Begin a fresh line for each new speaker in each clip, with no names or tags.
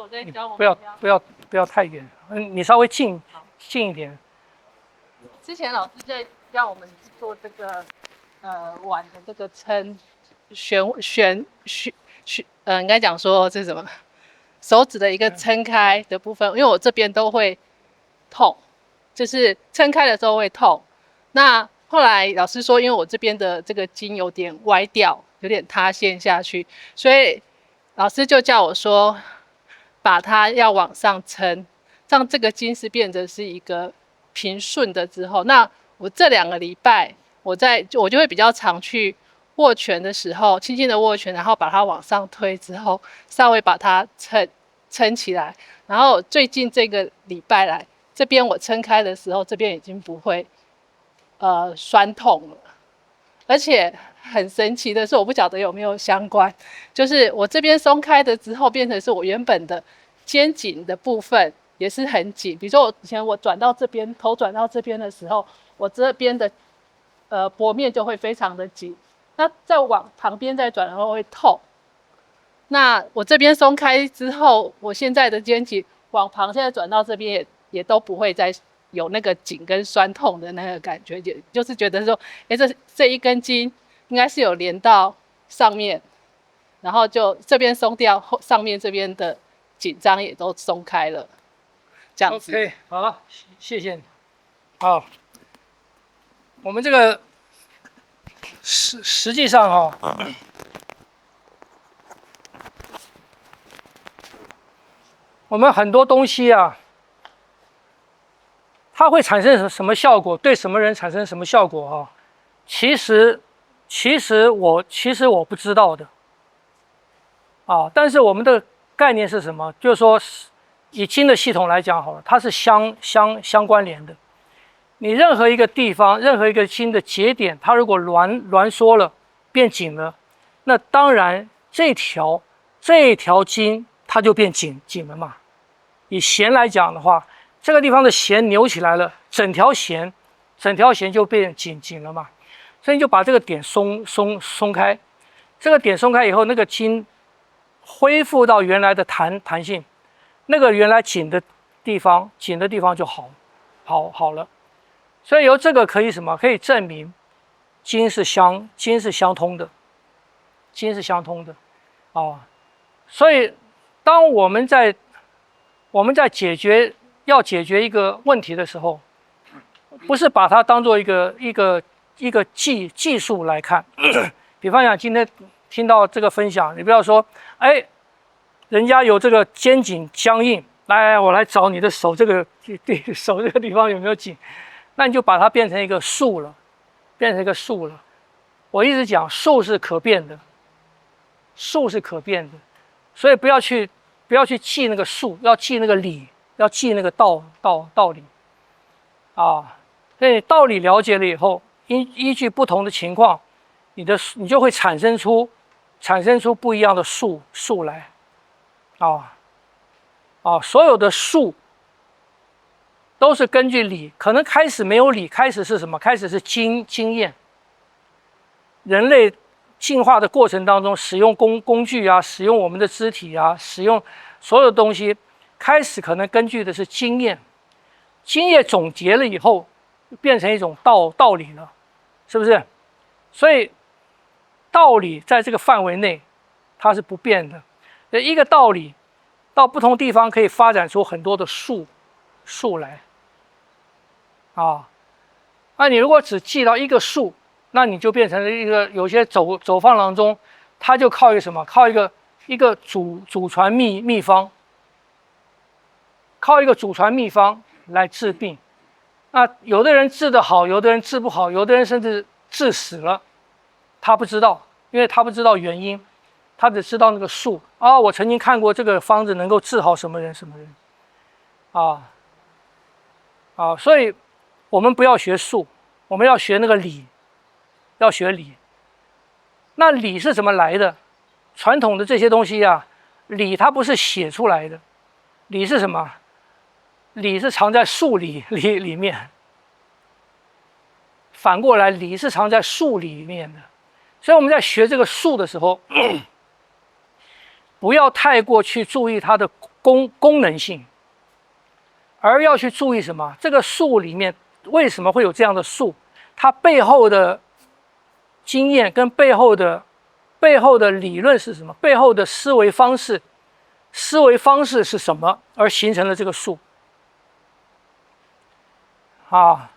我在教我们
不要太远，你稍微近一点。
之前老师在教我们做这个碗的这个撑应该讲说这是什么？手指的一个撑开的部分，因为我这边都会痛，就是撑开的时候会痛。那后来老师说，因为我这边的这个筋有点歪掉，有点塌陷下去，所以老师就叫我说，把它要往上撑，让这个筋是变得是一个平顺的之后，那我这2个礼拜，我就会比较常去握拳的时候，轻轻的握拳，然后把它往上推之后，稍微把它撑起来。然后最近这个礼拜来，这边我撑开的时候，这边已经不会酸痛了。而且很神奇的是，我不晓得有没有相关，就是我这边松开的之后，变成是我原本的肩颈的部分也是很紧。比如说以前我转到这边，头转到这边的时候，我这边的脖面就会非常的紧。那再往旁边再转的话会痛。那我这边松开之后，我现在的肩颈往旁现在转到这边也都不会再有那个紧跟酸痛的那个感觉，也就是觉得说，这一根筋应该是有连到上面，然后就这边松掉，上面这边的紧张也都松开了，这样子。
OK， 好，谢谢你。好，我们这个实际上我们很多东西啊，它会产生什么效果，对什么人产生什么效果其实我不知道的但是我们的概念是什么？就是说，以筋的系统来讲好了，它是相关联的。你任何一个地方，任何一个筋的节点，它如果挛缩了，变紧了，那当然这条筋它就变紧了嘛。以弦来讲的话，这个地方的弦扭起来了，整条弦就变紧了嘛。所以你就把这个点松开，这个点松开以后，那个筋恢复到原来的弹性，那个原来紧的地方就好了。所以由这个可以什么？可以证明筋是相通的，所以当我们在解决一个问题的时候，不是把它当做一个技术来看。比方讲，今天听到这个分享，你不要说，人家有这个肩颈僵硬，来，我来找你的手，手这个地方有没有紧？那你就把它变成一个数了，我一直讲，数是可变的，所以不要去记那个数，要记那个理，要记那个道理所以道理了解了以后，依据不同的情况，你就会产生出不一样的数来所有的数都是根据理，可能开始没有理，开始是什么？开始是经验。人类进化的过程当中，使用工具啊，使用我们的肢体啊，使用所有东西，开始可能根据的是经验，总结了以后，变成一种道理了，是不是？所以道理在这个范围内，它是不变的。一个道理到不同地方可以发展出很多的数来那你如果只记到一个数，那你就变成了一个有些走放郎中，他就靠一个什么？靠一个祖传秘方，靠一个祖传秘方来治病。那有的人治得好，有的人治不好，有的人甚至治死了，他不知道，因为他不知道原因，他只知道那个数我曾经看过这个方子能够治好什么人所以我们不要学术，我们要学那个理，要学理。那理是怎么来的？传统的这些东西理它不是写出来的，理是什么？理是藏在数里面。反过来，理是藏在数里面的。所以我们在学这个数的时候，不要太过去注意它的功能性，而要去注意什么？这个术里面为什么会有这样的术？它背后的经验跟背后的理论是什么？背后的思维方式是什么？而形成了这个术。啊，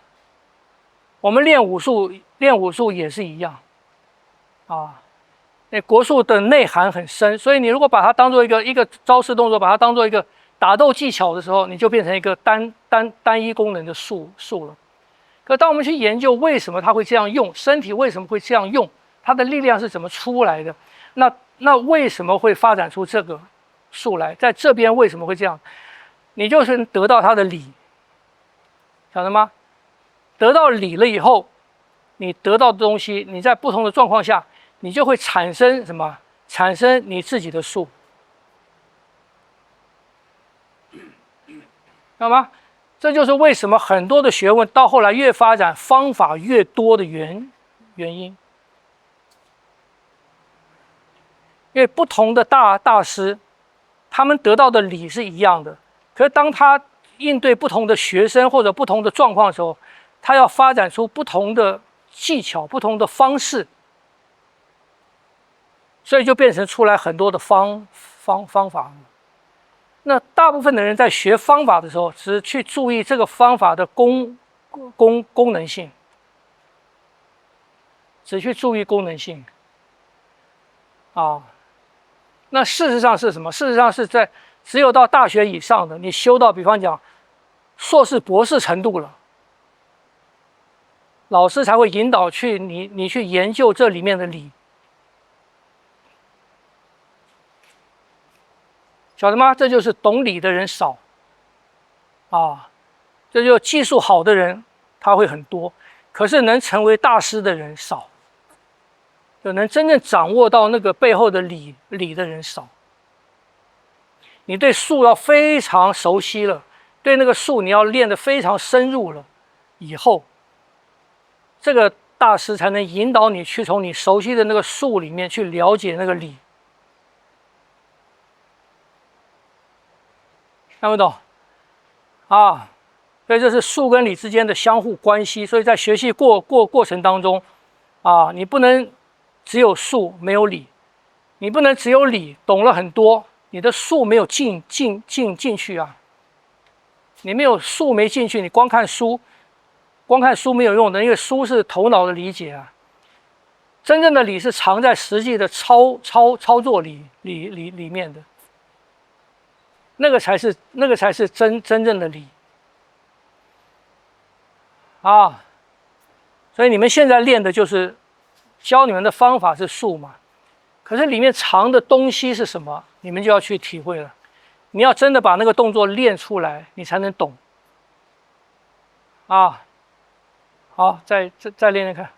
我们练武术也是一样。啊，那国术的内涵很深，所以你如果把它当做一个招式动作，把它当做一个打斗技巧的时候，你就变成一个单一功能的术了。可当我们去研究为什么它会这样用，身体为什么会这样用，它的力量是怎么出来的，那为什么会发展出这个术来？在这边为什么会这样？你就是得到它的理，晓得吗？得到理了以后，你得到的东西，你在不同的状况下，你就会产生什么？产生你自己的术，知道吗？这就是为什么很多的学问到后来越发展方法越多的原因。因为不同的大师，他们得到的理是一样的，可是当他应对不同的学生或者不同的状况的时候，他要发展出不同的技巧、不同的方式，所以就变成出来很多的方法。那大部分的人在学方法的时候，只去注意这个方法的功能性，只去注意功能性。啊，那事实上是什么？事实上是在只有到大学以上的，你修到比方讲硕士、博士程度了，老师才会引导你去研究这里面的理。晓得吗？这就是懂理的人少，啊，这就技术好的人他会很多，可是能成为大师的人少，就能真正掌握到那个背后的理的人少。你对术要非常熟悉了，对那个术你要练得非常深入了，以后，这个大师才能引导你去从你熟悉的那个术里面去了解那个理。看不懂啊？所以这是术跟理之间的相互关系。所以在学习过程当中，啊，你不能只有术没有理，你不能只有理懂了很多，你的术没有进去啊。你没有术没进去，你光看书没有用的，因为书是头脑的理解啊。真正的理是藏在实际的操作里面的。那个才是真正的理啊！所以你们现在练的就是教你们的方法是术嘛，可是里面藏的东西是什么，你们就要去体会了。你要真的把那个动作练出来，你才能懂啊！好，再练练看。